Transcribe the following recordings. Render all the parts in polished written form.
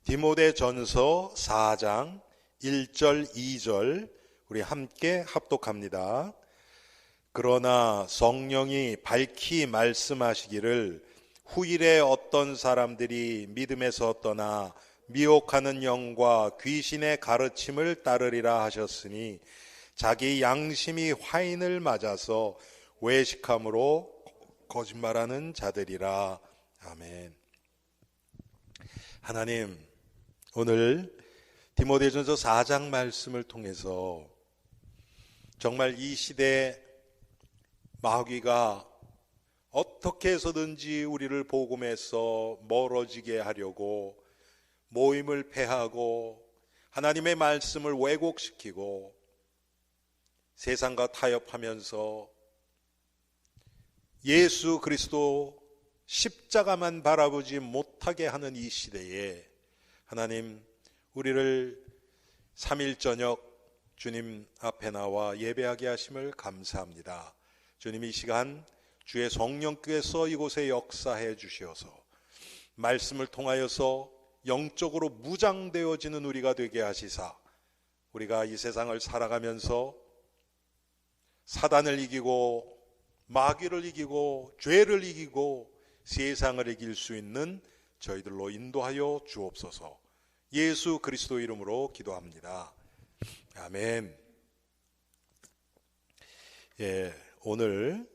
디모데전서 4장 1절 2절 우리 함께 합독합니다. 그러나 성령이 밝히 말씀하시기를 후일에 어떤 사람들이 믿음에서 떠나 미혹하는 영과 귀신의 가르침을 따르리라 하셨으니 자기 양심이 화인을 맞아서 외식함으로 거짓말하는 자들이라. 아멘. 하나님, 오늘 디모데전서 4장 말씀을 통해서 정말 이 시대 마귀가 어떻게 해서든지 우리를 복음에서 멀어지게 하려고 모임을 폐하고 하나님의 말씀을 왜곡시키고 세상과 타협하면서 예수 그리스도 십자가만 바라보지 못하게 하는 이 시대에 하나님, 우리를 3일 저녁 주님 앞에 나와 예배하게 하심을 감사합니다. 주님, 이 시간 주의 성령께서 이곳에 역사해 주시어서 말씀을 통하여서 영적으로 무장되어지는 우리가 되게 하시사 우리가 이 세상을 살아가면서 사단을 이기고 마귀를 이기고 죄를 이기고 세상을 이길 수 있는 저희들로 인도하여 주옵소서. 예수 그리스도 이름으로 기도합니다. 아멘. 오늘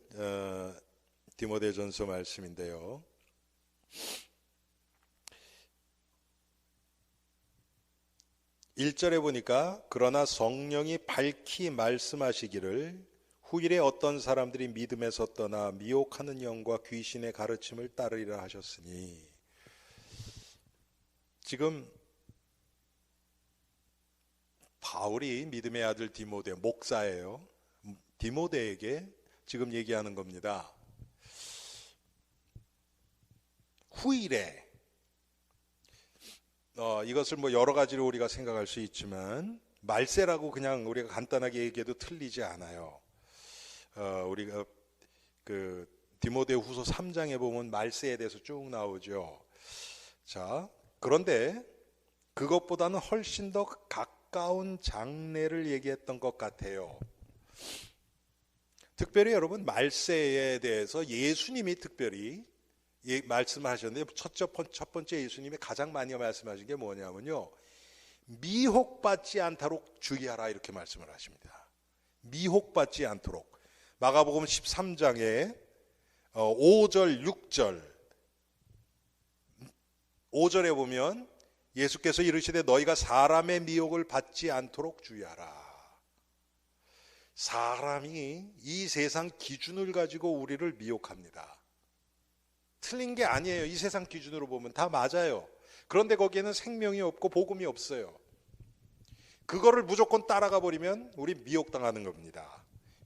디모데전서 말씀인데요. 1절에 보니까 그러나 성령이 밝히 말씀하시기를 후일에 어떤 사람들이 믿음에서 떠나 미혹하는 영과 귀신의 가르침을 따르리라 하셨으니, 지금 바울이 믿음의 아들 디모데, 목사예요. 디모데에게 지금 얘기하는 겁니다. 후일에 이것을 여러 가지로 우리가 생각할 수 있지만 말세라고 그냥 우리가 간단하게 얘기해도 틀리지 않아요. 우리가 그 디모데후서 3장에 보면 말세에 대해서 쭉 나오죠. 자, 그런데 그것보다는 훨씬 더 가까운 장래를 얘기했던 것 같아요. 특별히 여러분, 말세에 대해서 예수님이 특별히 말씀하셨는데 첫 번째 예수님이 가장 많이 말씀하신 게 뭐냐면요, 미혹받지 않도록 주의하라, 이렇게 말씀을 하십니다. 미혹받지 않도록. 마가복음 13장에 5절 6절 5절에 보면 예수께서 이르시되 너희가 사람의 미혹을 받지 않도록 주의하라. 사람이 이 세상 기준을 가지고 우리를 미혹합니다. 틀린 게 아니에요. 이 세상 기준으로 보면 다 맞아요. 그런데 거기에는 생명이 없고 복음이 없어요. 그거를 무조건 따라가 버리면 우리 미혹당하는 겁니다.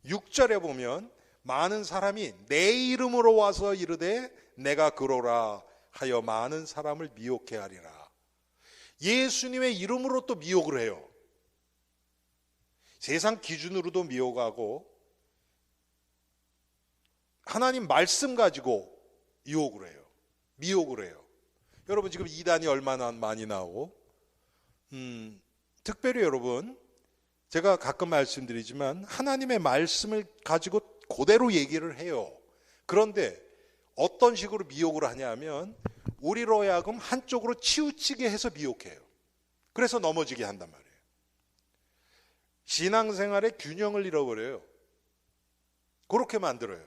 6절에 보면 많은 사람이 내 이름으로 와서 이르되 내가 그러라 하여 많은 사람을 미혹해 하리라. 예수님의 이름으로 또 미혹을 해요. 세상 기준으로도 미혹하고 하나님 말씀 가지고 유혹을 해요. 미혹을 해요. 여러분, 지금 이단이 얼마나 많이 나오고, 특별히 여러분, 제가 가끔 말씀드리지만 하나님의 말씀을 가지고 그대로 얘기를 해요. 그런데 어떤 식으로 미혹을 하냐면 우리로 하여금 한쪽으로 치우치게 해서 미혹해요. 그래서 넘어지게 한단 말이에요. 신앙생활의 균형을 잃어버려요. 그렇게 만들어요.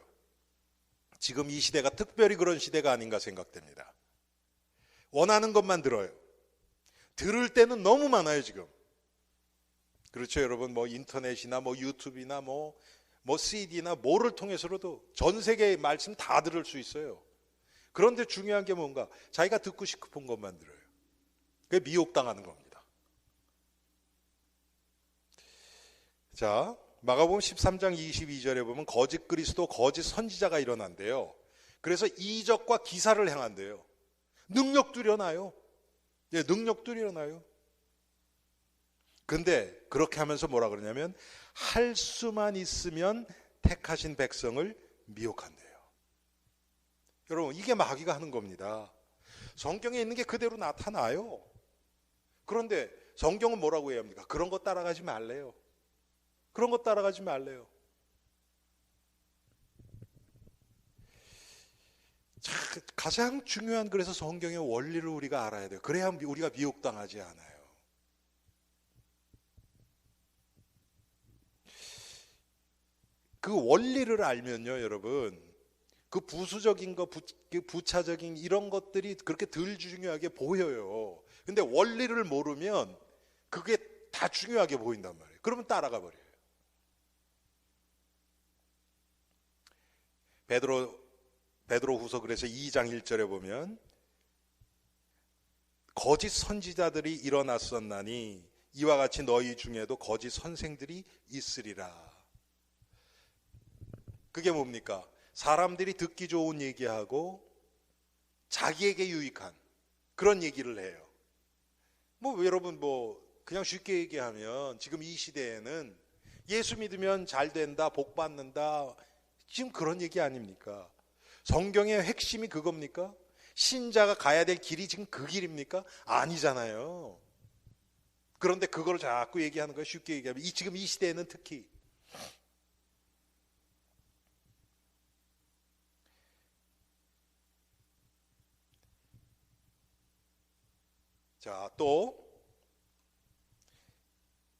지금 이 시대가 특별히 그런 시대가 아닌가 생각됩니다. 원하는 것만 들어요. 들을 때는 너무 많아요, 지금. 그렇죠, 여러분. 인터넷이나 유튜브나 CD나 뭐를 통해서라도 전 세계의 말씀 다 들을 수 있어요. 그런데 중요한 게 뭔가? 자기가 듣고 싶은 것만 들어요. 그게 미혹당하는 겁니다. 자, 마가복음 13장 22절에 보면 거짓 그리스도, 거짓 선지자가 일어난대요. 그래서 이적과 기사를 행한대요. 능력도 일어나요. 능력도 일어나요. 근데 그렇게 하면서 뭐라 그러냐면 할 수만 있으면 택하신 백성을 미혹한대요. 여러분, 이게 마귀가 하는 겁니다. 성경에 있는 게 그대로 나타나요. 그런데 성경은 뭐라고 해야 합니까? 그런 거 따라가지 말래요. 그런 거 따라가지 말래요. 가장 중요한 그래서 성경의 원리를 우리가 알아야 돼요. 그래야 우리가 미혹당하지 않아요. 그 원리를 알면요, 여러분, 그 부수적인 거, 부차적인 이런 것들이 그렇게 덜 중요하게 보여요. 근데 원리를 모르면 그게 다 중요하게 보인단 말이에요. 그러면 따라가 버려요. 베드로후서 그래서 2장 1절에 보면 거짓 선지자들이 일어났었나니 이와 같이 너희 중에도 거짓 선생들이 있으리라. 그게 뭡니까? 사람들이 듣기 좋은 얘기하고 자기에게 유익한 그런 얘기를 해요. 여러분 그냥 쉽게 얘기하면 지금 이 시대에는 예수 믿으면 잘 된다, 복 받는다, 지금 그런 얘기 아닙니까? 성경의 핵심이 그겁니까? 신자가 가야 될 길이 지금 그 길입니까? 아니잖아요. 그런데 그걸 자꾸 얘기하는 거예요. 쉽게 얘기하면 지금 이 시대에는 특히. 자, 또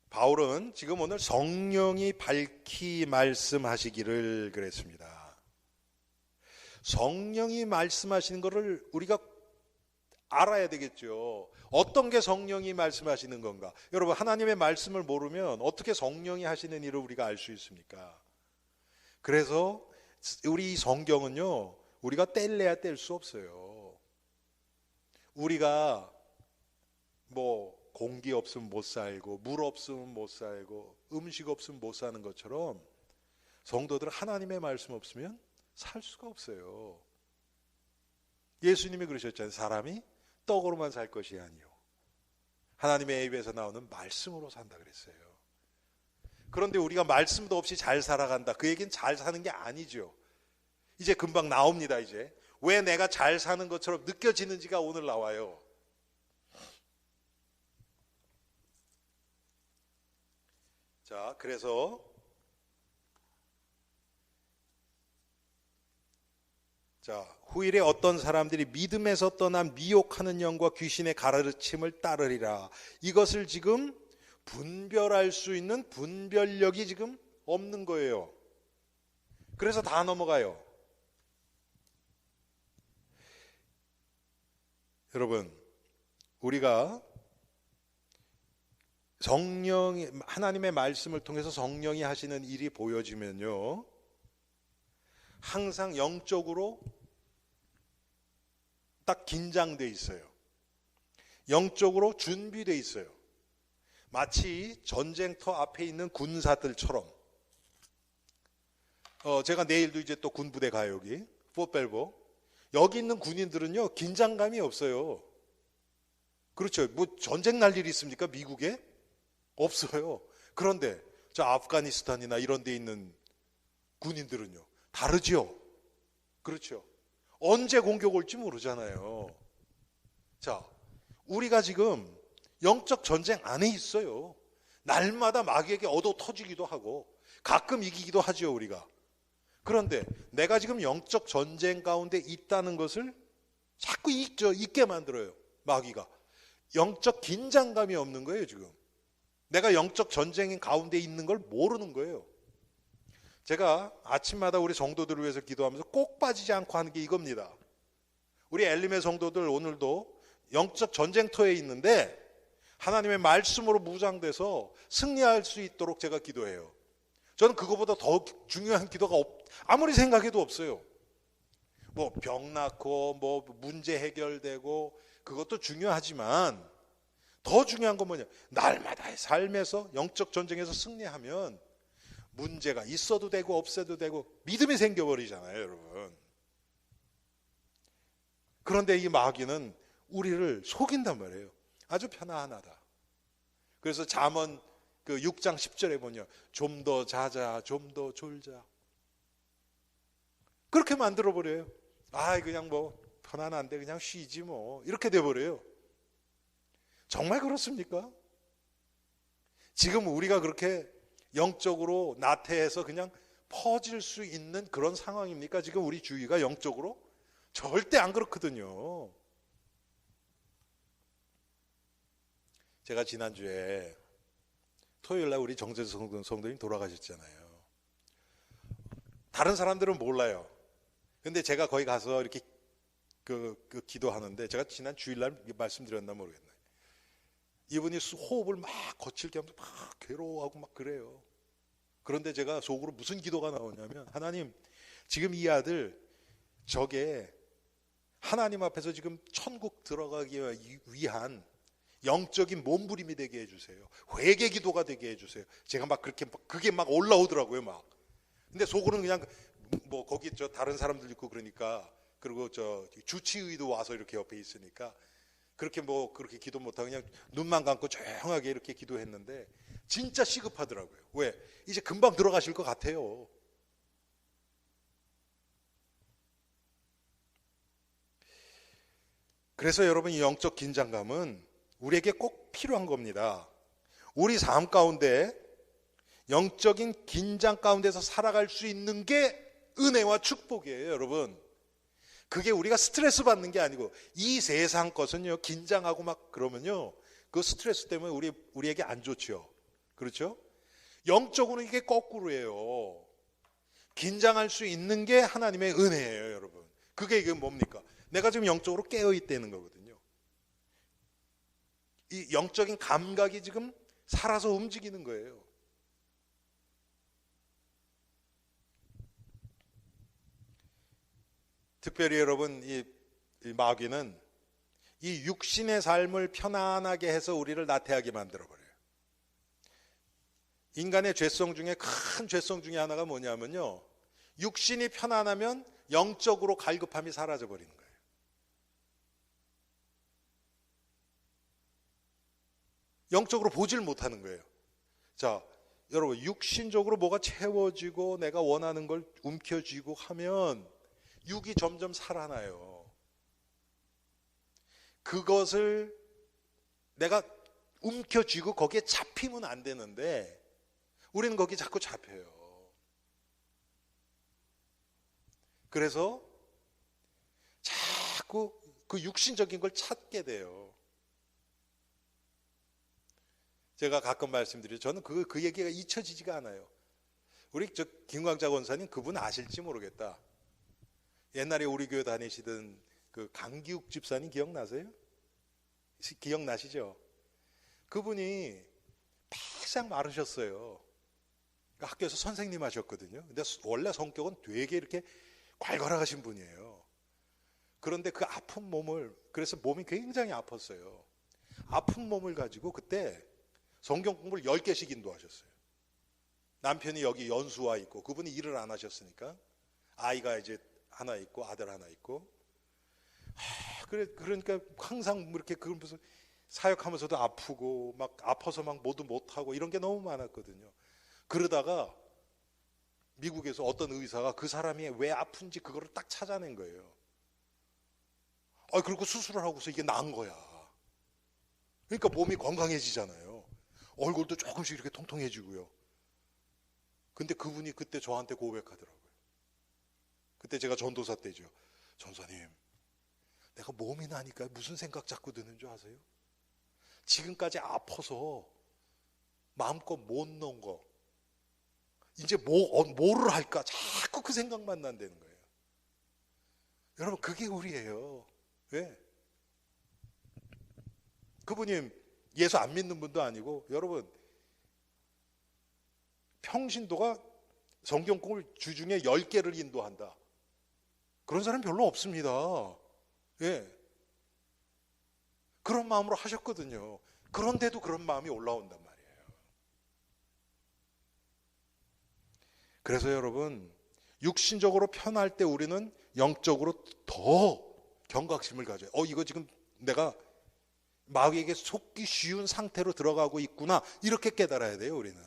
바울은 지금 오늘 성령이 밝히 말씀하시기를 그랬습니다. 성령이 말씀하시는 것을 우리가 알아야 되겠죠. 어떤 게 성령이 말씀하시는 건가? 여러분, 하나님의 말씀을 모르면 어떻게 성령이 하시는 일을 우리가 알 수 있습니까? 그래서 우리 성경은요, 우리가 뗄래야 뗄 수 없어요. 우리가 공기 없으면 못 살고 물 없으면 못 살고 음식 없으면 못 사는 것처럼 성도들은 하나님의 말씀 없으면 살 수가 없어요. 예수님이 그러셨잖아요. 사람이 떡으로만 살 것이 아니요 하나님의 입에서 나오는 말씀으로 산다 그랬어요. 그런데 우리가 말씀도 없이 잘 살아간다, 그 얘기는 잘 사는 게 아니죠. 이제 금방 나옵니다. 이제 왜 내가 잘 사는 것처럼 느껴지는지가 오늘 나와요. 자, 그래서 후일에 어떤 사람들이 믿음에서 떠난 미혹하는 영과 귀신의 가르침을 따르리라. 이것을 지금 분별할 수 있는 분별력이 지금 없는 거예요. 그래서 다 넘어가요. 여러분, 우리가 하나님의 말씀을 통해서 성령이 하시는 일이 보여지면요, 항상 영적으로 딱 긴장돼 있어요. 영적으로 준비돼 있어요. 마치 전쟁터 앞에 있는 군사들처럼. 제가 내일도 이제 또 군부대 가요. 여기 포벨보 여기 있는 군인들은요, 긴장감이 없어요. 그렇죠. 전쟁 날 일이 있습니까? 미국에? 없어요. 그런데 저 아프가니스탄이나 이런 데 있는 군인들은요, 다르죠. 그렇죠. 언제 공격 올지 모르잖아요. 자, 우리가 지금 영적 전쟁 안에 있어요. 날마다 마귀에게 얻어 터지기도 하고 가끔 이기기도 하죠, 우리가. 그런데 내가 지금 영적 전쟁 가운데 있다는 것을 자꾸 잊게 만들어요, 마귀가. 영적 긴장감이 없는 거예요, 지금. 내가 영적 전쟁 가운데 있는 걸 모르는 거예요. 제가 아침마다 우리 성도들을 위해서 기도하면서 꼭 빠지지 않고 하는 게 이겁니다. 우리 엘림의 성도들 오늘도 영적 전쟁터에 있는데 하나님의 말씀으로 무장돼서 승리할 수 있도록 제가 기도해요. 저는 그거보다 더 중요한 기도가 아무리 생각해도 없어요. 병 낫고 문제 해결되고 그것도 중요하지만 더 중요한 건 뭐냐? 날마다의 삶에서 영적 전쟁에서 승리하면 문제가 있어도 되고 없어도 되고 믿음이 생겨버리잖아요, 여러분. 그런데 이 마귀는 우리를 속인단 말이에요. 아주 편안하다. 그래서 잠언 6장 10절에 보면 좀 더 자자, 좀 더 졸자. 그렇게 만들어버려요. 그냥 편안한데 그냥 쉬지 이렇게 돼버려요. 정말 그렇습니까? 지금 우리가 그렇게 영적으로 나태해서 그냥 퍼질 수 있는 그런 상황입니까? 지금 우리 주위가 영적으로? 절대 안 그렇거든요. 제가 지난주에 토요일날 우리 정재성 성도님 돌아가셨잖아요. 다른 사람들은 몰라요. 근데 제가 거기 가서 이렇게 기도하는데, 제가 지난 주일날 말씀드렸나 모르겠네요. 이분이 호흡을 막 거칠게 하면서 막 괴로워하고 막 그래요. 그런데 제가 속으로 무슨 기도가 나오냐면, 하나님, 지금 이 아들 저게 하나님 앞에서 지금 천국 들어가기 위한 영적인 몸부림이 되게 해주세요. 회개 기도가 되게 해주세요. 제가 막 그게 막 올라오더라고요, 막. 근데 속으로는 그냥 뭐 거기 다른 사람들 있고 그러니까, 그리고 주치의도 와서 이렇게 옆에 있으니까 그렇게 기도 못하고 그냥 눈만 감고 조용하게 이렇게 기도했는데, 진짜 시급하더라고요. 왜? 이제 금방 들어가실 것 같아요. 그래서 여러분, 이 영적 긴장감은 우리에게 꼭 필요한 겁니다. 우리 삶 가운데 영적인 긴장 가운데서 살아갈 수 있는 게 은혜와 축복이에요, 여러분. 그게 우리가 스트레스 받는 게 아니고, 이 세상 것은요, 긴장하고 막 그러면요, 그 스트레스 때문에 우리에게 안 좋죠. 그렇죠? 영적으로는 이게 거꾸로예요. 긴장할 수 있는 게 하나님의 은혜예요, 여러분. 이게 뭡니까? 내가 지금 영적으로 깨어 있다는 거거든요. 이 영적인 감각이 지금 살아서 움직이는 거예요. 특별히 여러분, 이 마귀는 이 육신의 삶을 편안하게 해서 우리를 나태하게 만들어버려요. 인간의 죄성 중에 큰 죄성 중에 하나가 뭐냐면요, 육신이 편안하면 영적으로 갈급함이 사라져버리는 거예요. 영적으로 보질 못하는 거예요. 자, 여러분, 육신적으로 뭐가 채워지고 내가 원하는 걸 움켜쥐고 하면 육이 점점 살아나요. 그것을 내가 움켜쥐고 거기에 잡히면 안 되는데, 우리는 거기에 자꾸 잡혀요. 그래서 자꾸 그 육신적인 걸 찾게 돼요. 제가 가끔 말씀드려요. 저는 그 얘기가 잊혀지지가 않아요. 우리 김광자 권사님, 그분 아실지 모르겠다. 옛날에 우리 교회 다니시던 그 강기욱 집사님 기억나세요? 기억나시죠? 그분이 바싹 마르셨어요. 학교에서 선생님 하셨거든요. 근데 원래 성격은 되게 이렇게 괄괄하신 분이에요. 그런데 그 아픈 몸을, 그래서 몸이 굉장히 아팠어요. 아픈 몸을 가지고 그때 성경 공부를 10개씩 인도하셨어요. 남편이 여기 연수와 있고, 그분이 일을 안 하셨으니까 아이가 이제 하나 있고 아들 하나 있고, 그러니까 항상 이렇게 무슨 사역하면서도 아프고 막 아파서 막 뭐도 못하고 이런 게 너무 많았거든요. 그러다가 미국에서 어떤 의사가 그 사람이 왜 아픈지 그거를 딱 찾아낸 거예요. 그리고 수술을 하고서 이게 나은 거야. 그러니까 몸이 건강해지잖아요. 얼굴도 조금씩 이렇게 통통해지고요. 근데 그분이 그때 저한테 고백하더라고요. 그때 제가 전도사 때죠. 전사님, 내가 몸이 나니까 무슨 생각 자꾸 드는 줄 아세요? 지금까지 아파서 마음껏 못 넣은 거, 이제 뭐를 할까? 자꾸 그 생각만 난다는 거예요. 여러분, 그게 우리예요. 왜? 그분이 예수 안 믿는 분도 아니고, 여러분, 평신도가 성경공을 주중에 10개를 인도한다. 그런 사람 별로 없습니다. 예. 그런 마음으로 하셨거든요. 그런데도 그런 마음이 올라온단 말이에요. 그래서 여러분, 육신적으로 편할 때 우리는 영적으로 더 경각심을 가져요. 이거 지금 내가 마귀에게 속기 쉬운 상태로 들어가고 있구나, 이렇게 깨달아야 돼요, 우리는.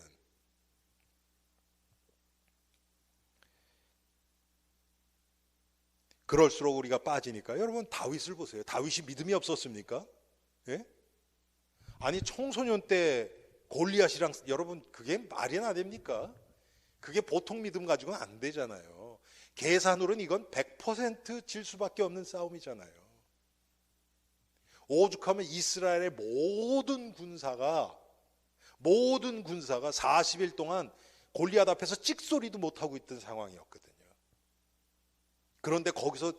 그럴수록 우리가 빠지니까. 여러분, 다윗을 보세요. 다윗이 믿음이 없었습니까? 예? 아니 청소년 때 골리앗이랑 여러분 그게 말이나 됩니까? 그게 보통 믿음 가지고는 안 되잖아요. 계산으로는 이건 100% 질 수밖에 없는 싸움이잖아요. 오죽하면 이스라엘의 모든 군사가 40일 동안 골리앗 앞에서 찍소리도 못하고 있던 상황이었거든요. 그런데 거기서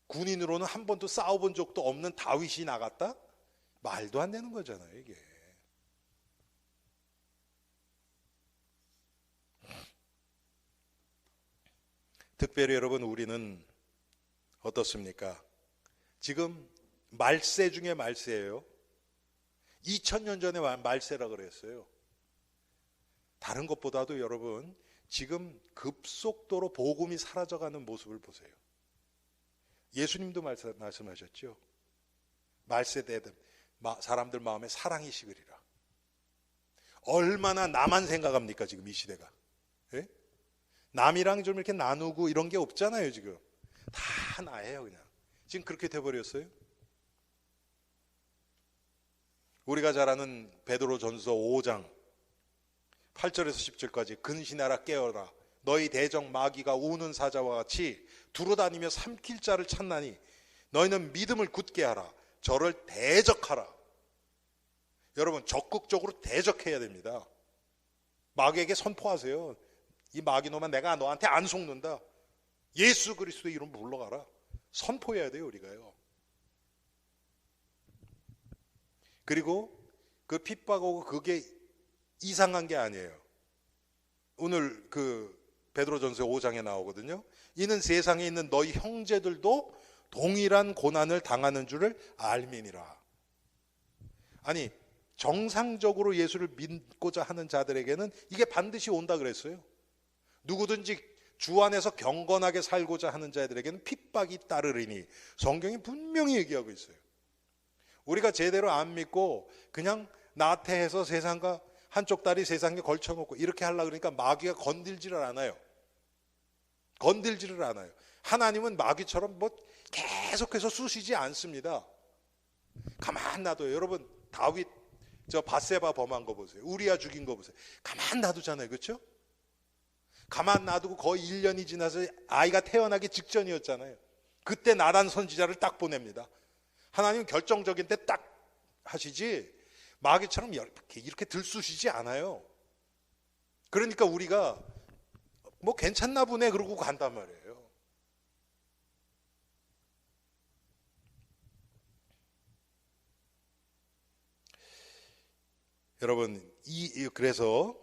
군인으로는 한 번도 싸워본 적도 없는 다윗이 나갔다? 말도 안 되는 거잖아요, 이게. 특별히 여러분, 우리는 어떻습니까? 지금 말세 중에 말세예요. 2000년 전에 말세라 그랬어요. 다른 것보다도 여러분, 지금 급속도로 복음이 사라져가는 모습을 보세요. 예수님도 말씀하셨죠. 말세 때 사람들 마음에 사랑이 식으리라. 얼마나 나만 생각합니까 지금 이 시대가. 예? 남이랑 좀 이렇게 나누고 이런 게 없잖아요 지금. 다 나예요 그냥. 지금 그렇게 돼버렸어요. 우리가 잘 아는 베드로전서 5장 8절에서 10절까지 근신하라 깨어라 너희 대적 마귀가 우는 사자와 같이 두루다니며 삼킬 자를 찾나니 너희는 믿음을 굳게 하라 저를 대적하라. 여러분 적극적으로 대적해야 됩니다. 마귀에게 선포하세요. 이 마귀놈아 내가 너한테 안 속는다. 예수 그리스도의 이름 불러가라. 선포해야 돼요 우리가요. 그리고 그 핍박하고 그게 이상한 게 아니에요. 오늘 그 베드로전서 5장에 나오거든요. 이는 세상에 있는 너희 형제들도 동일한 고난을 당하는 줄을 알미니라. 아니 정상적으로 예수를 믿고자 하는 자들에게는 이게 반드시 온다 그랬어요. 누구든지 주 안에서 경건하게 살고자 하는 자들에게는 핍박이 따르리니 성경이 분명히 얘기하고 있어요. 우리가 제대로 안 믿고 그냥 나태해서 세상과 한쪽 다리 세상에 걸쳐놓고 이렇게 하려고 그러니까 마귀가 건들지를 않아요. 건들지를 않아요. 하나님은 마귀처럼 뭐 계속해서 쑤시지 않습니다. 가만 놔둬요. 여러분 다윗 저 밧세바 범한 거 보세요. 우리아 죽인 거 보세요. 가만 놔두잖아요. 그렇죠? 가만 놔두고 거의 1년이 지나서 아이가 태어나기 직전이었잖아요. 그때 나란 선지자를 딱 보냅니다. 하나님은 결정적인 때 딱 하시지 마귀처럼 이렇게 들쑤시지 않아요. 그러니까 우리가 뭐 괜찮나 보네 그러고 간단 말이에요. 여러분 그래서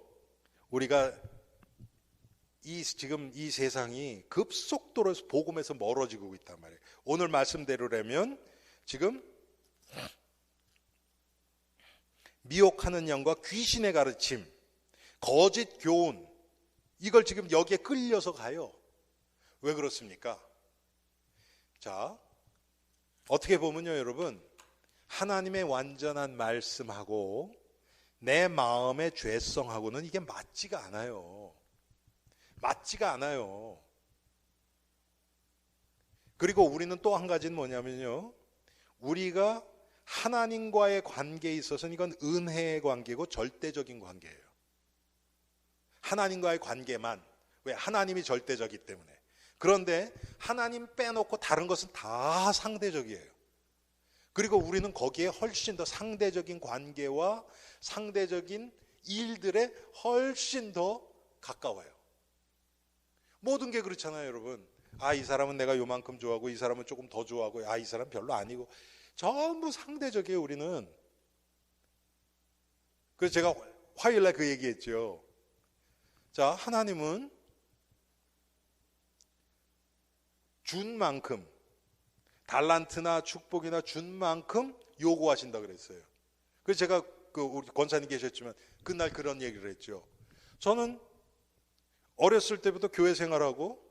우리가 지금 이 세상이 급속도로 복음에서 멀어지고 있단 말이에요. 오늘 말씀대로라면 지금 미혹하는 영과 귀신의 가르침, 거짓 교훈 이걸 지금 여기에 끌려서 가요. 왜 그렇습니까? 자, 어떻게 보면요 여러분 하나님의 완전한 말씀하고 내 마음의 죄성하고는 이게 맞지가 않아요. 맞지가 않아요. 그리고 우리는 또 한 가지는 뭐냐면요. 우리가 하나님과의 관계에 있어서는 이건 은혜의 관계고 절대적인 관계예요. 하나님과의 관계만. 왜? 하나님이 절대적이기 때문에. 그런데 하나님 빼놓고 다른 것은 다 상대적이에요. 그리고 우리는 거기에 훨씬 더 상대적인 관계와 상대적인 일들에 훨씬 더 가까워요. 모든 게 그렇잖아요, 여러분. 이 사람은 내가 요만큼 좋아하고 이 사람은 조금 더 좋아하고 이 사람 별로 아니고 전부 상대적이에요, 우리는. 그래서 제가 화요일날 그 얘기했죠. 자, 하나님은 준 만큼 달란트나 축복이나 준 만큼 요구하신다 그랬어요. 그래서 제가 우리 권사님 계셨지만 그날 그런 얘기를 했죠. 저는 어렸을 때부터 교회 생활하고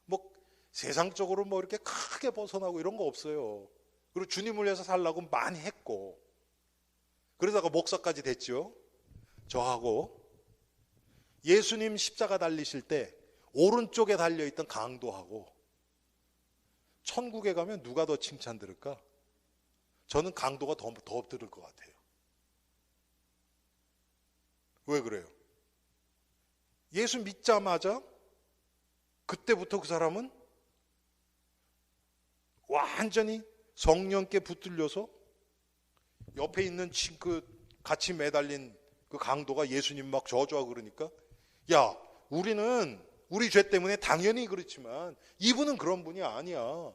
뭐 세상적으로 뭐 이렇게 크게 벗어나고 이런 거 없어요. 그리고 주님을 위해서 살라고 많이 했고 그러다가 목사까지 됐죠. 저하고 예수님 십자가 달리실 때 오른쪽에 달려있던 강도하고 천국에 가면 누가 더 칭찬 들을까? 저는 강도가 더 들을 것 같아요. 왜 그래요? 예수 믿자마자 그때부터 그 사람은 완전히 성령께 붙들려서 옆에 있는 그 같이 매달린 그 강도가 예수님 막 저주하고 그러니까, 야, 우리는 우리 죄 때문에 당연히 그렇지만 이분은 그런 분이 아니야.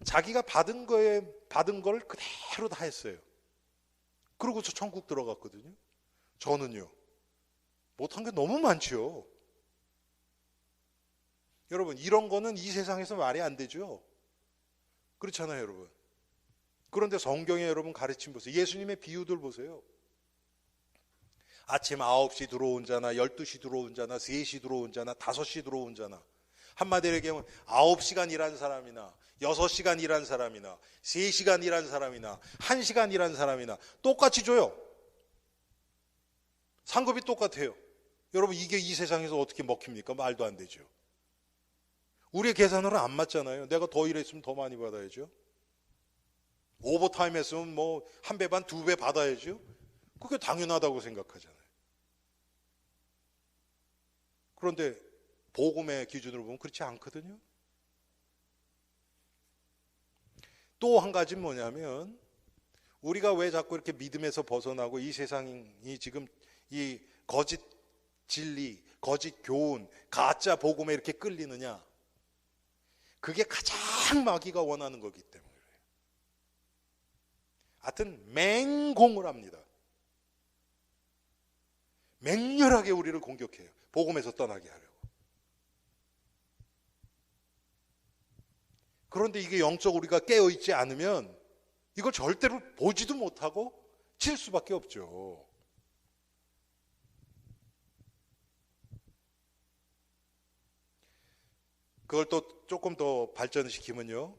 자기가 받은 걸 그대로 다 했어요. 그러고서 천국 들어갔거든요. 저는요, 못한 게 너무 많지요. 여러분, 이런 거는 이 세상에서 말이 안 되죠. 그렇잖아요, 여러분. 그런데 성경에 여러분 가르침 보세요. 예수님의 비유들 보세요. 아침 9시 들어온 자나 12시 들어온 자나 3시 들어온 자나 5시 들어온 자나, 한마디로 얘기하면 9시간 일한 사람이나 6시간 일한 사람이나 3시간 일한 사람이나 1시간 일한 사람이나 똑같이 줘요. 상급이 똑같아요. 여러분, 이게 이 세상에서 어떻게 먹힙니까? 말도 안 되죠. 우리의 계산으로 안 맞잖아요. 내가 더 일했으면 더 많이 받아야죠. 오버타임 했으면 뭐 한 배 반, 2배 받아야죠. 그게 당연하다고 생각하잖아요. 그런데 복음의 기준으로 보면 그렇지 않거든요. 또 한 가지는 뭐냐면, 우리가 왜 자꾸 이렇게 믿음에서 벗어나고 이 세상이 지금 이 거짓 진리, 거짓 교훈, 가짜 복음에 이렇게 끌리느냐? 그게 가장 마귀가 원하는 거기 때문에 그래요. 하여튼 맹공을 합니다. 맹렬하게 우리를 공격해요. 복음에서 떠나게 하려고. 그런데 이게 영적 우리가 깨어있지 않으면 이걸 절대로 보지도 못하고 칠 수밖에 없죠. 그걸 또 조금 더 발전시키면요,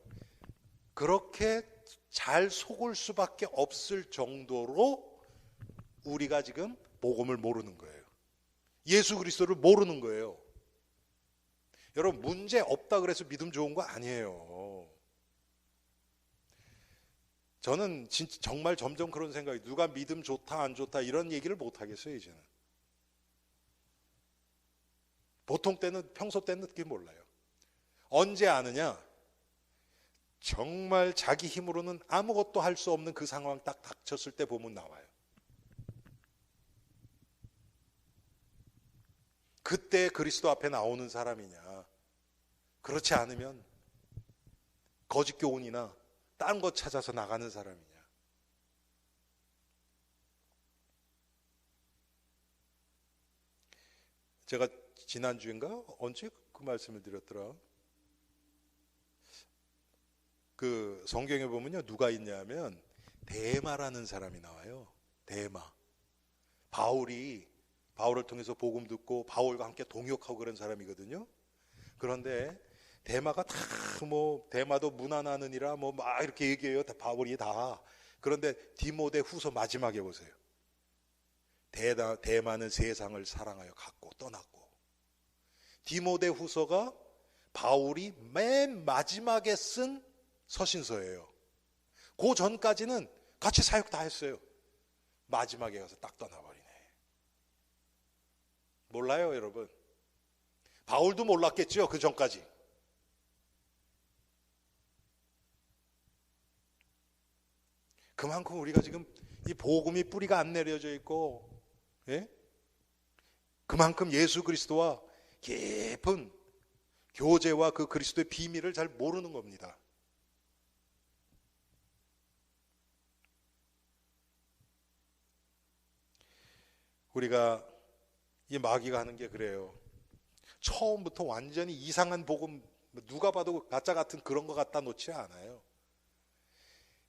그렇게 잘 속을 수밖에 없을 정도로 우리가 지금 복음을 모르는 거예요. 예수 그리스도를 모르는 거예요. 여러분, 문제 없다 그래서 믿음 좋은 거 아니에요. 저는 진짜 정말 점점 그런 생각이, 누가 믿음 좋다 안 좋다 이런 얘기를 못 하겠어요. 이제는 보통 때는, 평소 때는 그게 몰라요. 언제 아느냐? 정말 자기 힘으로는 아무것도 할 수 없는 그 상황 딱 닥쳤을 때 보면 나와요. 그때 그리스도 앞에 나오는 사람이냐, 그렇지 않으면 거짓 교훈이나 딴 것 찾아서 나가는 사람이냐. 제가 지난주인가 언제 그 말씀을 드렸더라. 그 성경에 보면요, 누가 있냐면 데마라는 사람이 나와요. 데마. 바울을 통해서 복음 듣고 바울과 함께 동역하고 그런 사람이거든요. 그런데 데마가 다 뭐 데마도 문안하느니라 뭐 막 이렇게 얘기해요. 바울이 다. 그런데 디모데 후서 마지막에 보세요. 데마는 세상을 사랑하여 갔고 떠났고. 디모데 후서가 바울이 맨 마지막에 쓴 서신서예요. 그 전까지는 같이 사역 다 했어요. 마지막에 가서 딱 떠나버리네. 몰라요, 여러분. 바울도 몰랐겠죠, 그 전까지. 그만큼 우리가 지금 이 복음이 뿌리가 안 내려져 있고, 예? 그만큼 예수 그리스도와 깊은 교제와 그 그리스도의 비밀을 잘 모르는 겁니다. 우리가 이 마귀가 하는 게 그래요. 처음부터 완전히 이상한 복음, 누가 봐도 가짜 같은 그런 거 갖다 놓지 않아요.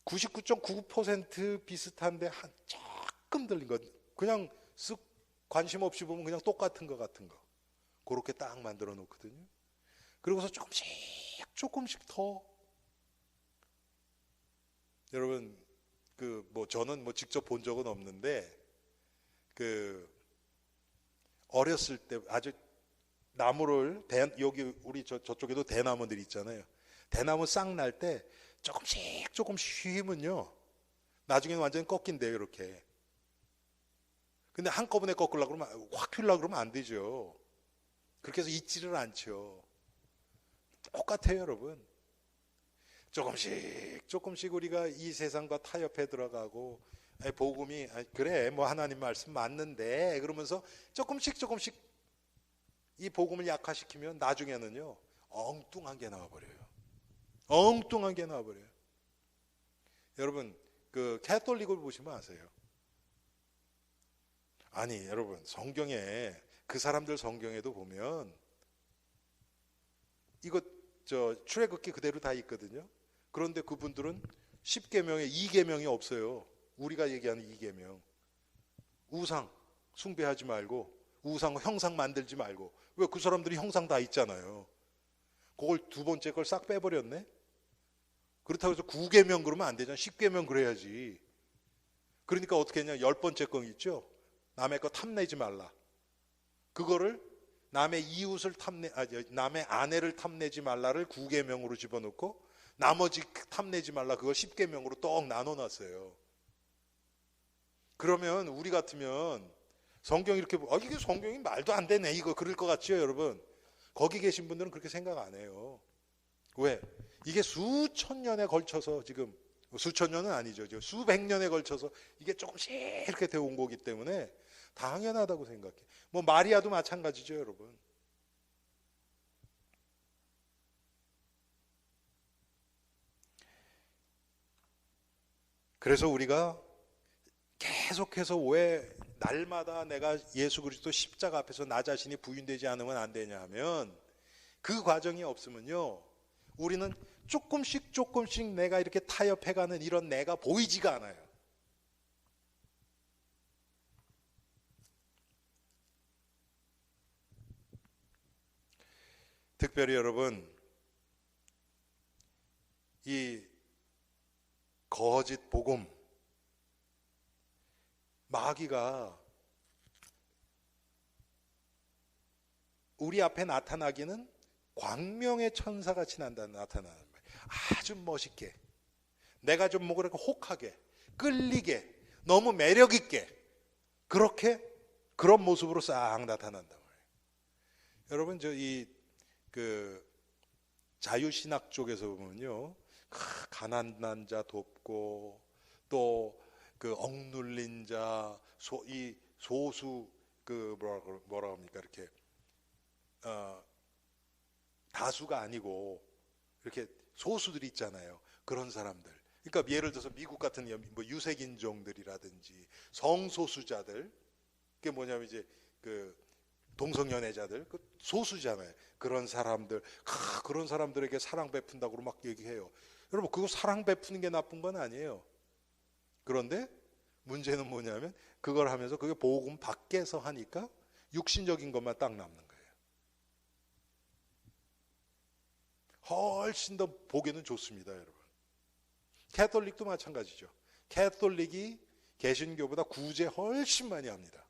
99.99% 비슷한데 한 조금 들린 것, 그냥 쓱 관심 없이 보면 그냥 똑같은 거 같은 거, 그렇게 딱 만들어 놓거든요. 그리고서 조금씩 더. 여러분, 저는 직접 본 적은 없는데, 어렸을 때 아주 나무를, 여기 우리 저쪽에도 대나무들 있잖아요. 대나무 싹 날 때 조금씩 휘면요, 나중에는 완전히 꺾인대요, 이렇게. 근데 한꺼번에 꺾으려고 그러면 확 튀려고 그러면 안 되죠. 그렇게 해서 잊지를 않죠. 똑같아요, 여러분. 조금씩 우리가 이 세상과 타협해 들어가고, 복음이 그래 뭐 하나님 말씀 맞는데 그러면서 조금씩 이 복음을 약화시키면 나중에는요 엉뚱한 게 나와버려요. 엉뚱한 게 나와버려요. 여러분 그 캐톨릭을 보시면 아세요. 아니 여러분 성경에 그 사람들 성경에도 보면 이거 출애굽기 그대로 다 있거든요. 그런데 그분들은 10계명에 2계명이 없어요. 우리가 얘기하는 2계명. 우상 숭배하지 말고 우상 형상 만들지 말고. 왜? 그 사람들이 형상 다 있잖아요. 그걸 두 번째 걸 싹 빼버렸네. 그렇다고 해서 9계명 그러면 안 되잖아. 10계명 그래야지. 그러니까 어떻게 했냐. 10번째 거 있죠. 남의 거 탐내지 말라. 그거를 남의 이웃을 남의 아내를 탐내지 말라를 9계명으로 집어넣고 나머지 탐내지 말라 그걸 10계명으로 떡 나눠놨어요. 그러면 우리 같으면 성경 이렇게 이게 성경이 말도 안 되네 이거 그럴 것 같죠 여러분? 거기 계신 분들은 그렇게 생각 안 해요. 왜? 이게 수천 년에 걸쳐서 지금 수천 년은 아니죠. 수백 년에 걸쳐서 이게 조금씩 이렇게 되어온 거기 때문에 당연하다고 생각해. 뭐 마리아도 마찬가지죠 여러분. 그래서 우리가 계속해서 왜 날마다 내가 예수 그리스도 십자가 앞에서 나 자신이 부인되지 않으면 안 되냐 하면 그 과정이 없으면요 우리는 조금씩 내가 이렇게 타협해가는 이런 내가 보이지가 않아요. 특별히 여러분 이 거짓 복음 마귀가 우리 앞에 나타나기는 광명의 천사같이 나타나는 거예요. 아주 멋있게 내가 좀 뭐 그렇게 혹하게 끌리게 너무 매력 있게 그렇게 그런 모습으로 싹 나타난단 말이에요. 여러분 그 자유신학 쪽에서 보면요 가난한 자 돕고 또 그 억눌린 자 소수 그 뭐라 합니까 이렇게 다수가 아니고 이렇게 소수들이 있잖아요. 그런 사람들. 그러니까 예를 들어서 미국 같은 뭐 유색인종들이라든지 성소수자들 그게 뭐냐면 이제 그 동성연애자들 그 소수잖아요. 그런 사람들에게 사랑 베푼다고 막 얘기해요. 여러분 그거 사랑 베푸는 게 나쁜 건 아니에요. 그런데 문제는 뭐냐면 그걸 하면서 그게 복음 밖에서 하니까 육신적인 것만 딱 남는 거예요. 훨씬 더 보기는 좋습니다, 여러분. 캐톨릭도 마찬가지죠. 캐톨릭이 개신교보다 구제 훨씬 많이 합니다.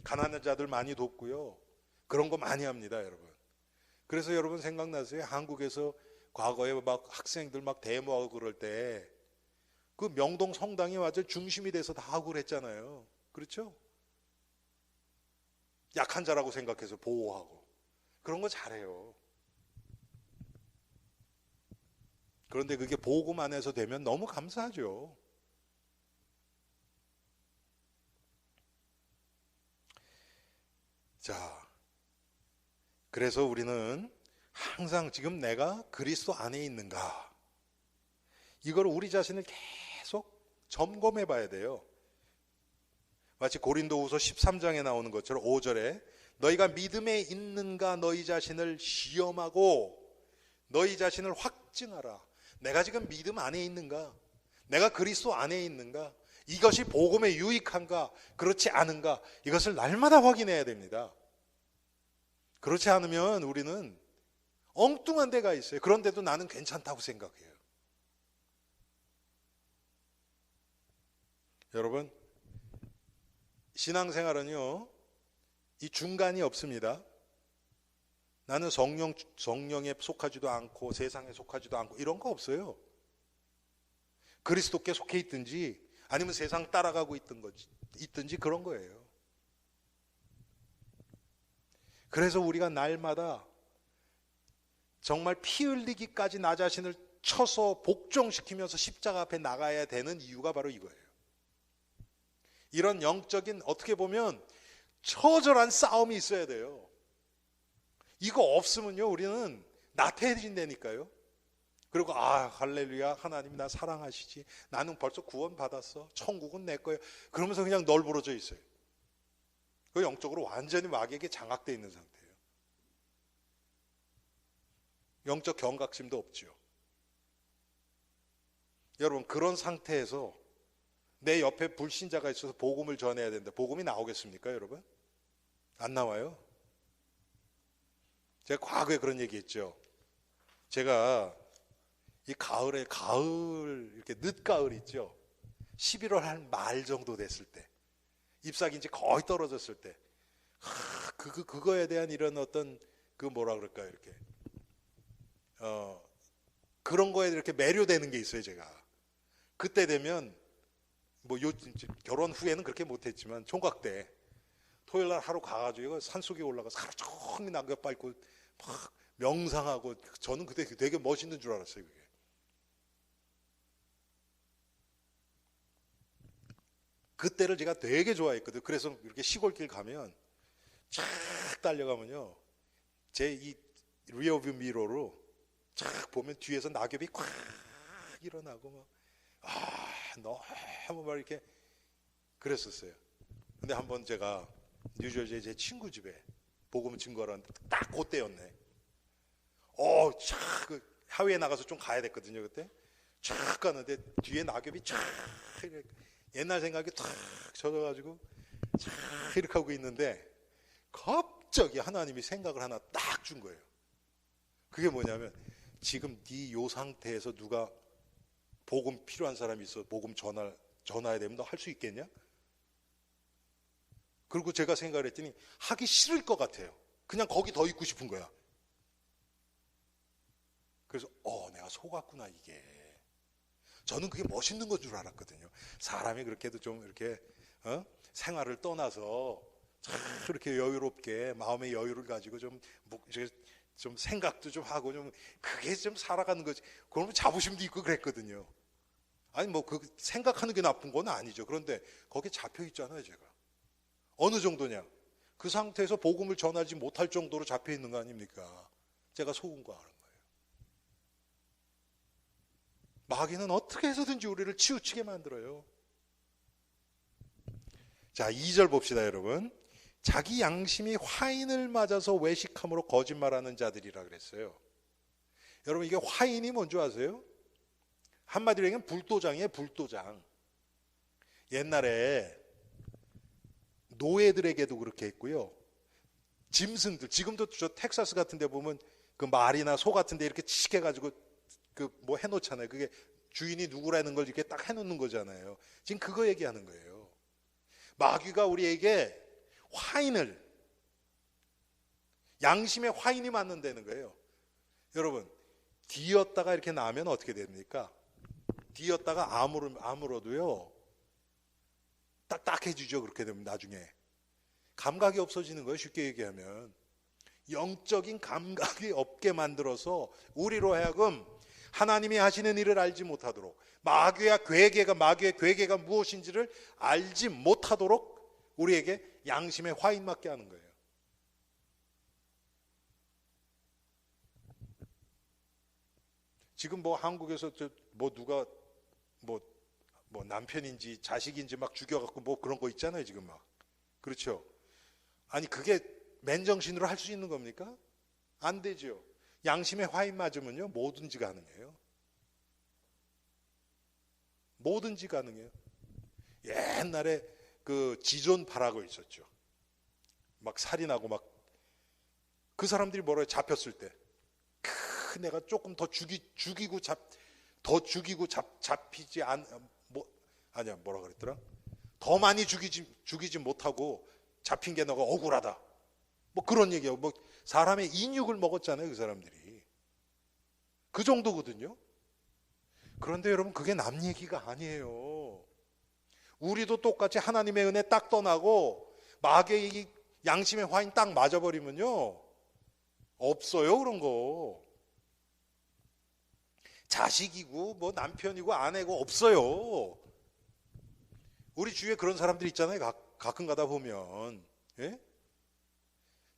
가난한 자들 많이 돕고요. 그런 거 많이 합니다, 여러분. 그래서 여러분 생각나세요? 한국에서 과거에 막 학생들 막 데모하고 그럴 때 그 명동 성당이 완전 중심이 돼서 다 하고 그랬잖아요. 그렇죠? 약한 자라고 생각해서 보호하고 그런 거 잘해요. 그런데 그게 복음 안에서 되면 너무 감사하죠. 자, 그래서 우리는 항상 지금 내가 그리스도 안에 있는가 이걸 우리 자신을 계속 점검해 봐야 돼요. 마치 고린도후서 13장에 나오는 것처럼 5절에 너희가 믿음에 있는가 너희 자신을 시험하고 너희 자신을 확증하라. 내가 지금 믿음 안에 있는가? 내가 그리스도 안에 있는가? 이것이 복음에 유익한가? 그렇지 않은가? 이것을 날마다 확인해야 됩니다. 그렇지 않으면 우리는 엉뚱한 데가 있어요. 그런데도 나는 괜찮다고 생각해요. 여러분 신앙생활은요 이 중간이 없습니다. 나는 성령에 속하지도 않고 세상에 속하지도 않고 이런 거 없어요. 그리스도께 속해 있든지 아니면 세상 따라가고 있든지 그런 거예요. 그래서 우리가 날마다 정말 피 흘리기까지 나 자신을 쳐서 복종시키면서 십자가 앞에 나가야 되는 이유가 바로 이거예요. 이런 영적인, 어떻게 보면 처절한 싸움이 있어야 돼요. 이거 없으면요 우리는 나태해진다니까요. 그리고 할렐루야, 하나님 나 사랑하시지, 나는 벌써 구원 받았어, 천국은 내 거예요, 그러면서 그냥 널브러져 있어요. 그 영적으로 완전히 마귀에게 장악되어 있는 상태예요. 영적 경각심도 없죠. 여러분, 그런 상태에서 내 옆에 불신자가 있어서 복음을 전해야 되는데 복음이 나오겠습니까, 여러분? 안 나와요. 제가 과거에 그런 얘기 했죠. 제가 이 가을 이렇게 늦가을 있죠. 11월 한 말 정도 됐을 때, 잎사귀 이제 거의 떨어졌을 때, 그거에 대한 이런 어떤 뭐라 그럴까요, 이렇게 그런 거에 이렇게 매료되는 게 있어요. 제가 그때 되면 결혼 후에는 그렇게 못했지만 총각 때 토요일 날 하루 가가지고 산속에 올라가서 하루 종일 낙엽 밟고 막 명상하고, 저는 그때 되게 멋있는 줄 알았어요. 그게. 그때를 제가 되게 좋아했거든요. 그래서 이렇게 시골길 가면 쫙 달려가면요, 제 이 리어뷰 미러로 쫙 보면 뒤에서 낙엽이 꽉 일어나고 너무 막 이렇게 그랬었어요. 근데 한번 제가 뉴저지에 제 친구 집에 복음 증거를 하는데 딱 그때였네. 하회에 나가서 좀 가야 됐거든요. 그때 쫙 가는데 뒤에 낙엽이 쫙 옛날 생각이 탁 젖어가지고 쫙 이렇게 하고 있는데 갑자기 하나님이 생각을 하나 딱 준 거예요. 그게 뭐냐면, 지금 네 요 상태에서 누가 복음 필요한 사람이 있어 복음 전화해야 되면 너 할 수 있겠냐? 그리고 제가 생각을 했더니 하기 싫을 것 같아요. 그냥 거기 더 있고 싶은 거야. 그래서 내가 속았구나. 이게 저는 그게 멋있는 건 줄 알았거든요. 사람이 그렇게도 좀 이렇게 생활을 떠나서 참 그렇게 여유롭게 마음의 여유를 가지고 좀 생각도 좀 하고 좀 그게 좀 살아가는 거지. 그러면 자부심도 있고 그랬거든요. 아니 그 생각하는 게 나쁜 건 아니죠. 그런데 거기에 잡혀 있잖아요. 제가 어느 정도냐, 그 상태에서 복음을 전하지 못할 정도로 잡혀 있는 거 아닙니까? 제가 속은 거 하는 거예요. 마귀는 어떻게 해서든지 우리를 치우치게 만들어요. 자, 2절 봅시다, 여러분. 자기 양심이 화인을 맞아서 외식함으로 거짓말하는 자들이라 그랬어요. 여러분, 이게 화인이 뭔지 아세요? 한마디로 얘기하면 불도장이에요. 불도장. 옛날에 노예들에게도 그렇게 했고요, 짐승들, 지금도 저 텍사스 같은 데 보면 그 말이나 소 같은 데 이렇게 치게 해가지고 해놓잖아요. 그게 주인이 누구라는 걸 이렇게 딱 해놓는 거잖아요. 지금 그거 얘기하는 거예요. 마귀가 우리에게 화인을, 양심의 화인이 맞는다는 거예요. 여러분, 뒤였다가 이렇게 나면 어떻게 됩니까? 뒤였다가 아물어도요 딱딱해지죠. 그렇게 되면 나중에 감각이 없어지는 거예요. 쉽게 얘기하면 영적인 감각이 없게 만들어서 우리로 하여금 하나님이 하시는 일을 알지 못하도록, 마귀의 괴계가 무엇인지를 알지 못하도록 우리에게 양심의 화인 맞게 하는 거예요. 지금 한국에서 누가 남편인지 자식인지 막 죽여갖고 그런 거 있잖아요. 지금 막. 그렇죠. 아니 그게 맨정신으로 할 수 있는 겁니까? 안 되죠. 양심의 화인 맞으면요 뭐든지 가능해요. 뭐든지 가능해요. 옛날에 그 지존 파라고 있었죠. 막 살인하고 막 그 사람들이 뭐라 잡혔을 때 내가 조금 더 죽이고 잡히지 뭐라 그랬더라? 더 많이 죽이지 못하고 잡힌 게 너가 억울하다. 그런 얘기하고 사람의 인육을 먹었잖아요, 그 사람들이. 그 정도거든요. 그런데 여러분, 그게 남 얘기가 아니에요. 우리도 똑같이 하나님의 은혜 딱 떠나고 마귀의 이 양심의 화인 딱 맞아버리면요, 없어요 그런 거. 자식이고 뭐 남편이고 아내고 없어요. 우리 주위에 그런 사람들 있잖아요. 가끔 가다 보면. 예?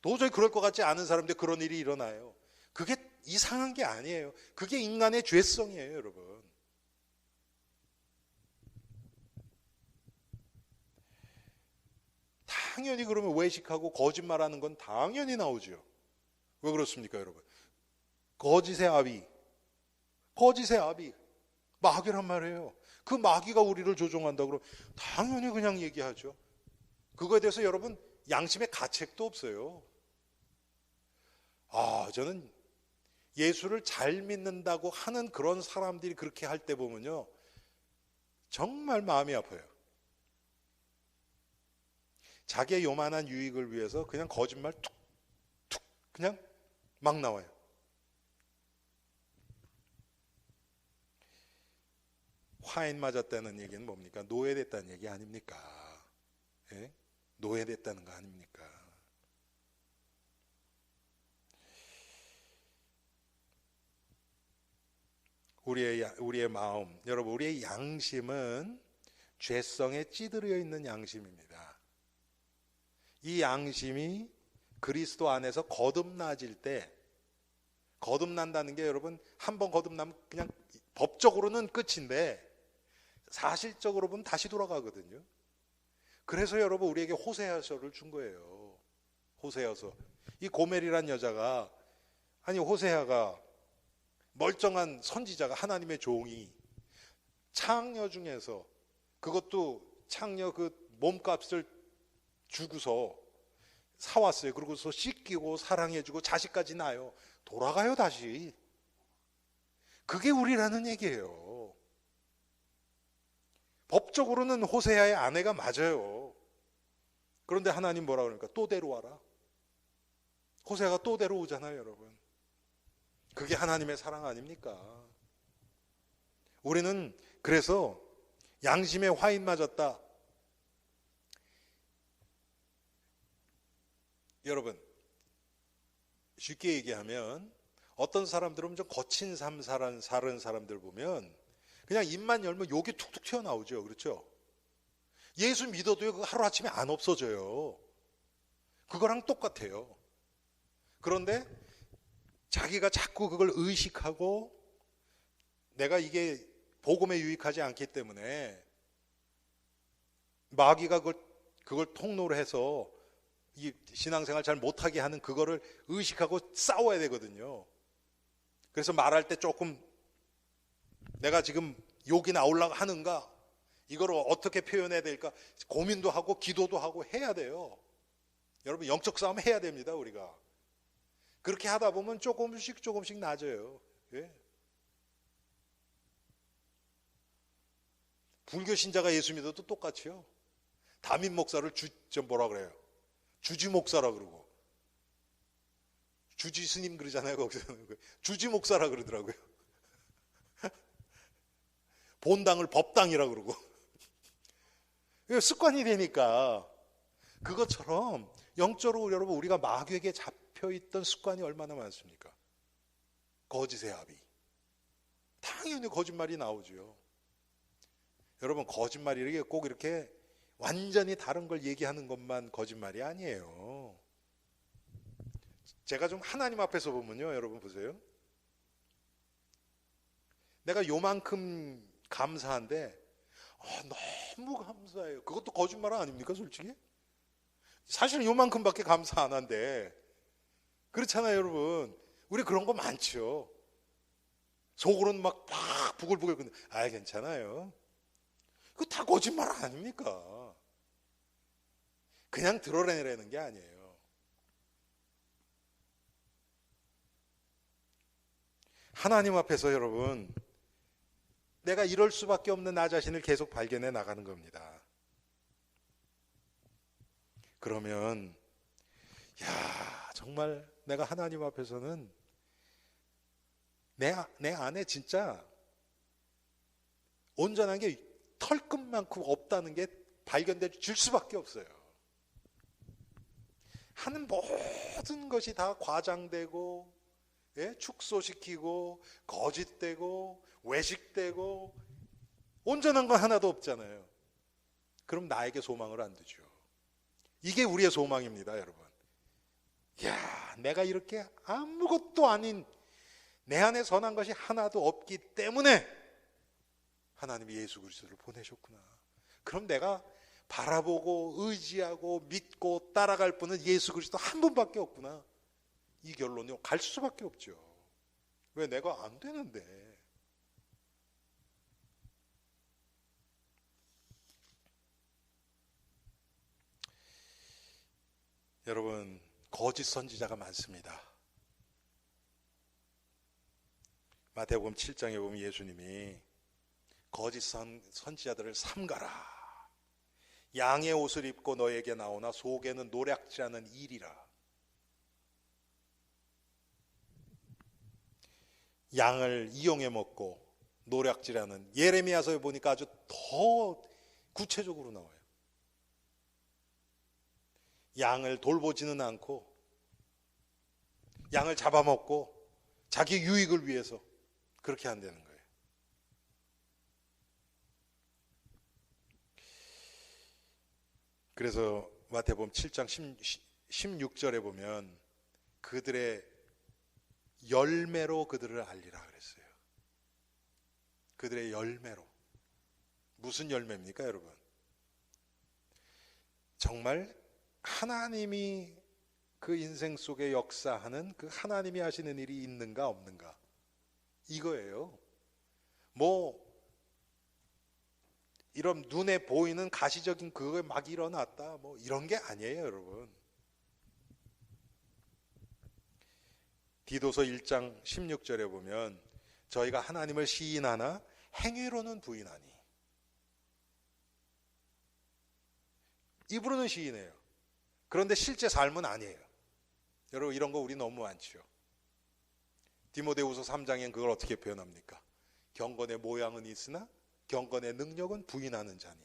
도저히 그럴 것 같지 않은 사람인데 그런 일이 일어나요. 그게 이상한 게 아니에요. 그게 인간의 죄성이에요, 여러분. 당연히 그러면 외식하고 거짓말하는 건 당연히 나오죠. 왜 그렇습니까, 여러분? 거짓의 아비, 거짓의 아비, 마귀란 말이에요. 그 마귀가 우리를 조종한다 그러면 당연히 그냥 얘기하죠. 그거에 대해서 여러분 양심의 가책도 없어요. 저는 예수를 잘 믿는다고 하는 그런 사람들이 그렇게 할 때 보면요, 정말 마음이 아파요. 자기의 요만한 유익을 위해서 그냥 거짓말 툭툭 그냥 막 나와요. 화인 맞았다는 얘기는 뭡니까? 노예됐다는 얘기 아닙니까? 예? 노예됐다는 거 아닙니까? 우리의 마음, 여러분, 우리의 양심은 죄성에 찌들어 있는 양심입니다. 이 양심이 그리스도 안에서 거듭나질 때, 거듭난다는 게 여러분, 한번 거듭나면 그냥 법적으로는 끝인데 사실적으로 보면 다시 돌아가거든요. 그래서 여러분 우리에게 호세아서를 준 거예요. 호세아서. 이 고멜이란 여자가, 아니 호세아가 멀쩡한 선지자가, 하나님의 종이 창녀 중에서, 그것도 창녀 그 몸값을 주고서 사왔어요. 그러고서 씻기고 사랑해주고 자식까지 낳아요. 돌아가요 다시. 그게 우리라는 얘기예요. 법적으로는 호세아의 아내가 맞아요. 그런데 하나님 뭐라 그러니까? 또 데려와라. 호세아가 또 데려오잖아요, 여러분. 그게 하나님의 사랑 아닙니까? 우리는 그래서 양심에 화인 맞았다. 여러분, 쉽게 얘기하면 어떤 사람들은 좀 거친 삶 사는 사람들 보면 그냥 입만 열면 욕이 툭툭 튀어나오죠. 그렇죠? 예수 믿어도요, 그거 하루아침에 안 없어져요. 그거랑 똑같아요. 그런데 자기가 자꾸 그걸 의식하고 내가 이게 복음에 유익하지 않기 때문에 마귀가 그걸 통로로 해서 이 신앙생활 잘 못하게 하는 그거를 의식하고 싸워야 되거든요. 그래서 말할 때 조금 내가 지금 욕이 나오려고 하는가, 이걸 어떻게 표현해야 될까 고민도 하고 기도도 하고 해야 돼요. 여러분, 영적 싸움 해야 됩니다. 우리가 그렇게 하다 보면 조금씩 나아져요. 예? 불교 신자가 예수 믿어도 똑같이요. 담임 목사를 뭐라 그래요? 주지 목사라 그러고, 주지 스님 그러잖아요. 거기서 주지 목사라 그러더라고요. 본당을 법당이라 그러고. 습관이 되니까. 그것처럼 영적으로 여러분 우리가 마귀에게 잡혀있던 습관이 얼마나 많습니까? 거짓의 아비. 당연히 거짓말이 나오죠. 여러분, 거짓말이 꼭 이렇게 완전히 다른 걸 얘기하는 것만 거짓말이 아니에요. 제가 좀 하나님 앞에서 보면요, 여러분 보세요. 내가 요만큼 감사한데 너무 감사해요. 그것도 거짓말 아닙니까, 솔직히? 사실 요만큼밖에 감사 안 한데. 그렇잖아요, 여러분. 우리 그런 거 많죠. 속으로는 막 부글부글. 괜찮아요. 그거 다 거짓말 아닙니까? 그냥 드러내라는 게 아니에요. 하나님 앞에서 여러분, 내가 이럴 수밖에 없는 나 자신을 계속 발견해 나가는 겁니다. 그러면 정말 내가 하나님 앞에서는 내 안에 진짜 온전한 게 털끝만큼 없다는 게 발견될 수밖에 없어요. 하는 모든 것이 다 과장되고, 예? 축소시키고, 거짓되고, 외식되고, 온전한 건 하나도 없잖아요. 그럼 나에게 소망을 안 두죠. 이게 우리의 소망입니다, 여러분. 야, 내가 이렇게 아무것도 아닌 내 안에 선한 것이 하나도 없기 때문에 하나님이 예수 그리스도를 보내셨구나. 그럼 내가 바라보고 의지하고 믿고 따라갈 분은 예수 그리스도 한 분밖에 없구나. 이 결론이 갈 수밖에 없죠. 왜? 내가 안 되는데. 여러분, 거짓 선지자가 많습니다. 마태복음 7장에 보면 예수님이 거짓 선지자들을 삼가라. 양의 옷을 입고 너에게 나오나 속에는 노략질하는 일이라. 양을 이용해 먹고 노략질하는, 예레미야서에 보니까 아주 더 구체적으로 나와요. 양을 돌보지는 않고 양을 잡아먹고 자기 유익을 위해서 그렇게 한다는 거예요. 그래서 마태복음 7장 16절에 보면 그들의 열매로 그들을 알리라 그랬어요. 그들의 열매로. 무슨 열매입니까, 여러분? 정말 하나님이 그 인생 속에 역사하는 그 하나님이 하시는 일이 있는가 없는가, 이거예요. 뭐 이런 눈에 보이는 가시적인 그거에 막 일어났다, 뭐 이런 게 아니에요, 여러분. 디도서 1장 16절에 보면 저희가 하나님을 시인하나 행위로는 부인하니. 입으로는 시인해요. 그런데 실제 삶은 아니에요. 여러분, 이런 거 우리 너무 많죠. 디모데후서 3장엔 그걸 어떻게 표현합니까? 경건의 모양은 있으나 경건의 능력은 부인하는 자니.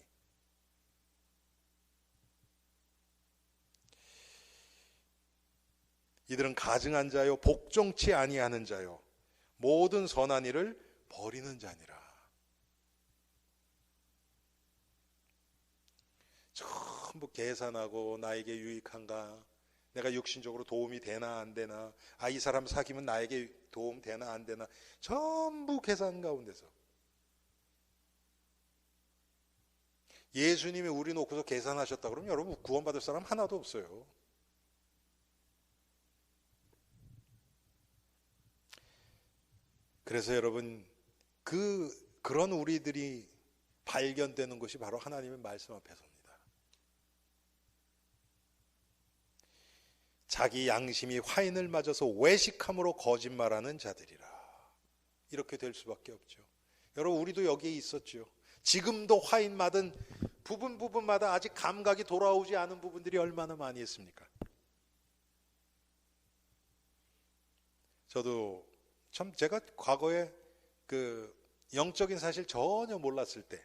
이들은 가증한 자요 복종치 아니하는 자요 모든 선한 일을 버리는 자니라. 전부 계산하고 나에게 유익한가, 내가 육신적으로 도움이 되나 안 되나, 이 사람 사귀면 나에게 도움 되나 안 되나, 전부 계산 가운데서. 예수님이 우리 놓고서 계산하셨다 그러면 여러분 구원받을 사람 하나도 없어요. 그래서 여러분, 그런 우리들이 발견되는 것이 바로 하나님의 말씀 앞에서입니다. 자기 양심이 화인을 맞아서 외식함으로 거짓말하는 자들이라. 이렇게 될 수밖에 없죠. 여러분, 우리도 여기에 있었죠. 지금도 화인 맞은 부분마다 아직 감각이 돌아오지 않은 부분들이 얼마나 많이 있습니까? 저도 참, 제가 과거에 그 영적인 사실 전혀 몰랐을 때,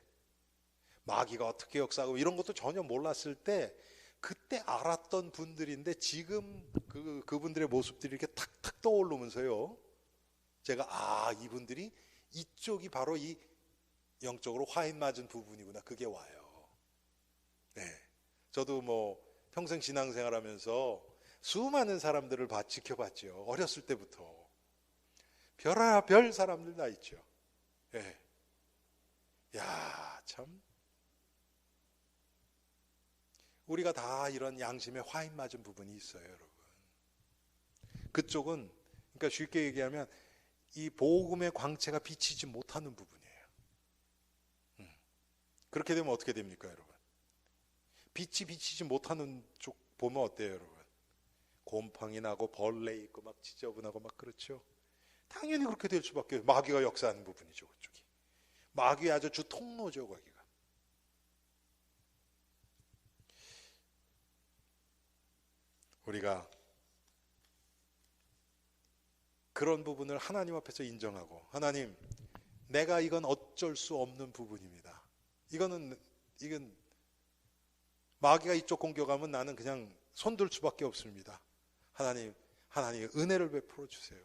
마귀가 어떻게 역사하고 이런 것도 전혀 몰랐을 때, 그때 알았던 분들인데 지금 그분들의 모습들이 이렇게 탁탁 떠오르면서요, 제가 이분들이 이쪽이 바로 이 영적으로 화인 맞은 부분이구나, 그게 와요. 네, 저도 뭐 평생 신앙생활하면서 수많은 사람들을 지켜봤죠. 어렸을 때부터 별의별 사람들 다 있죠. 네. 야, 참 우리가 다 이런 양심에 화인 맞은 부분이 있어요, 여러분. 그쪽은, 그러니까 쉽게 얘기하면 이 복음의 광채가 비치지 못하는 부분이에요. 그렇게 되면 어떻게 됩니까, 여러분? 빛이 비치지 못하는 쪽 보면 어때요, 여러분? 곰팡이 나고 벌레 있고 막 지저분하고 막 그렇죠. 당연히 그렇게 될 수밖에 없어요. 마귀가 역사하는 부분이죠, 그쪽이. 마귀의 아주 주 통로죠, 거기가. 우리가 그런 부분을 하나님 앞에서 인정하고, 하나님, 내가 이건 어쩔 수 없는 부분입니다. 이건 마귀가 이쪽 공격하면 나는 그냥 손들 수밖에 없습니다. 하나님 은혜를 베풀어 주세요.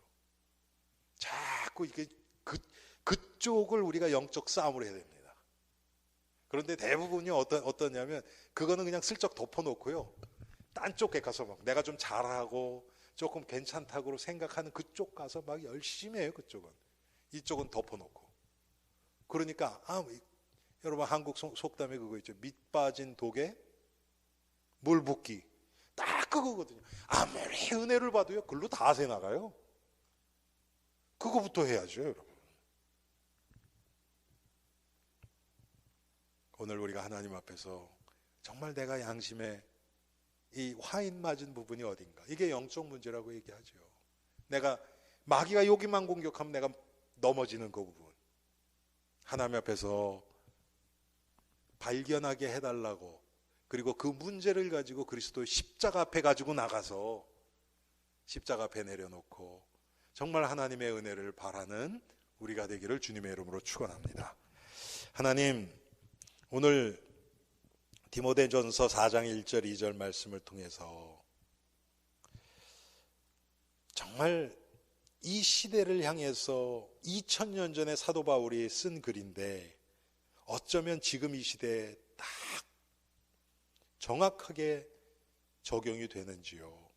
자꾸 이게 그쪽을 우리가 영적 싸움을 해야 됩니다. 그런데 대부분이 어떠냐면 그거는 그냥 슬쩍 덮어놓고요. 딴 쪽에 가서 막 내가 좀 잘하고 조금 괜찮다고 생각하는 그쪽 가서 막 열심히 해요. 그쪽은. 이쪽은 덮어놓고. 그러니까 여러분 한국 속담에 그거 있죠. 밑 빠진 독에 물 붓기. 딱 그거거든요. 아무리 은혜를 받아요. 글로 다 새 나가요. 그거부터 해야죠, 여러분. 오늘 우리가 하나님 앞에서 정말 내가 양심에 이 화인 맞은 부분이 어딘가. 이게 영적 문제라고 얘기하죠. 내가 마귀가 여기만 공격하면 내가 넘어지는 그 부분. 하나님 앞에서 발견하게 해달라고, 그리고 그 문제를 가지고 그리스도의 십자가 앞에 가지고 나가서 십자가 앞에 내려놓고 정말 하나님의 은혜를 바라는 우리가 되기를 주님의 이름으로 축원합니다. 하나님, 오늘 디모데전서 4장 1절 2절 말씀을 통해서 정말 이 시대를 향해서 2000년 전에 사도 바울이 쓴 글인데 어쩌면 지금 이 시대에 딱 정확하게 적용이 되는지요.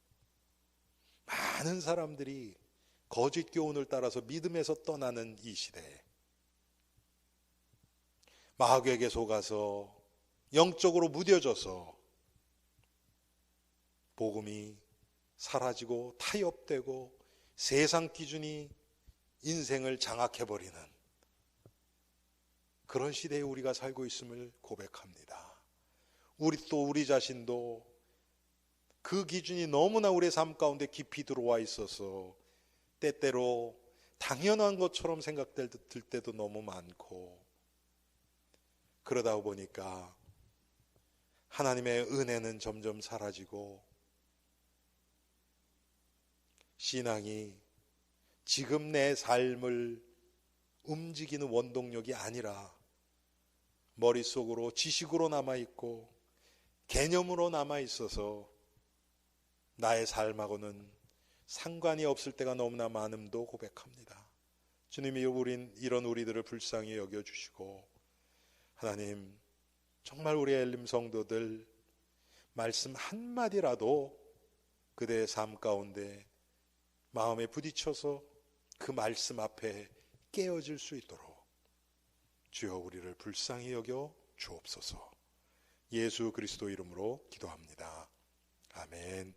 많은 사람들이 거짓 교훈을 따라서 믿음에서 떠나는 이 시대에 마귀에게 속아서 영적으로 무뎌져서 복음이 사라지고 타협되고 세상 기준이 인생을 장악해버리는 그런 시대에 우리가 살고 있음을 고백합니다. 우리 자신도 그 기준이 너무나 우리의 삶 가운데 깊이 들어와 있어서 때때로 당연한 것처럼 생각될 때도 너무 많고, 그러다 보니까 하나님의 은혜는 점점 사라지고 신앙이 지금 내 삶을 움직이는 원동력이 아니라 머릿속으로 지식으로 남아있고 개념으로 남아있어서 나의 삶하고는 상관이 없을 때가 너무나 많음도 고백합니다. 주님이 이런 우리들을 불쌍히 여겨주시고, 하나님 정말 우리 엘림 성도들 말씀 한마디라도 그대의 삶 가운데 마음에 부딪혀서 그 말씀 앞에 깨어질 수 있도록 주여 우리를 불쌍히 여겨 주옵소서. 예수 그리스도 이름으로 기도합니다. 아멘.